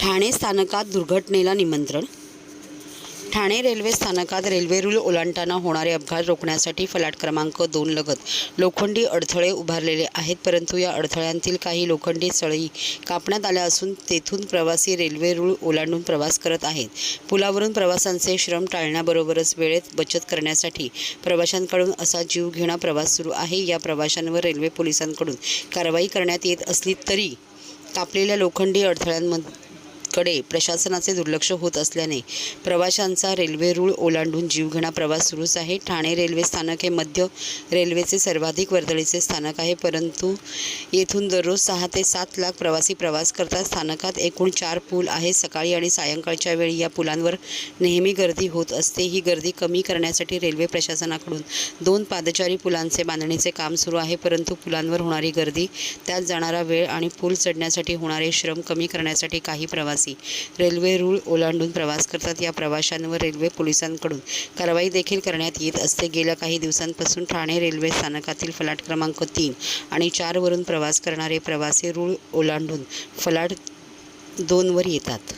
ठाणे स्थानकात दुर्घटनेला निमंत्रण. ठाणे रेल्वे स्थानकात रेल्वे रूळ ओलांडताना होणारे अपघात रोखण्यासाठी फलाट क्रमांक 2 लगत लोखंडी अडथळे उभारलेले आहेत, परंतु या अडथळ्यांतील काही लोखंडी सळई कापण्यात आल्या असून तेथून प्रवासी रेल्वे रूळ ओलांडून प्रवास करत आहेत. पुलावरून प्रवाशांचे श्रम टाळण्याबरोबरच वेळेत बचत करण्यासाठी प्रवाशांकडून असा जीवघेणा प्रवास सुरू आहे. या प्रवाशांवर रेल्वे पोलिसांकडून कारवाई करण्यात येत असली तरी कापलेल्या लोखंडी अडथळ्यांकडे प्रशासनाचे दुर्लक्ष होत असल्याने प्रवाशांचा रेल्वे रूळ ओलांडून जीवघेणा प्रवास सुरूच आहे. ठाणे रेल्वे स्थानक हे मध्य रेल्वेचे सर्वाधिक वर्दळीचे स्थानक आहे, परंतु येथून दररोज 6 ते 7 लाख प्रवासी प्रवास करतात. स्थानकात एकूण 4 पूल आहेत. सकाळी आणि सायंकाळच्या वेळी या पुलांवर नेहमी गर्दी होत असते. ही गर्दी कमी करण्यासाठी रेल्वे प्रशासनाकडून 2 पादचारी पुलांचे बांधणीचे काम सुरू आहे, परंतु पुलांवर होणारी गर्दी, त्यात जाणारा वेळ आणि पूल चढण्यासाठी होणारे श्रम कमी करण्यासाठी काही प्रवासी रेल्वे रूळ ओलांडून प्रवास करतात. या प्रवाशांवर रेल्वे पोलिसांकडून कारवाई देखील करण्यात येत असते. गेल्या काही दिवसांपासून ठाणे रेल्वे स्थानकातील फलाट क्रमांक 3 आणि 4 वरून प्रवास करणारे प्रवासी रूळ ओलांडून फलाट 2 वर येतात.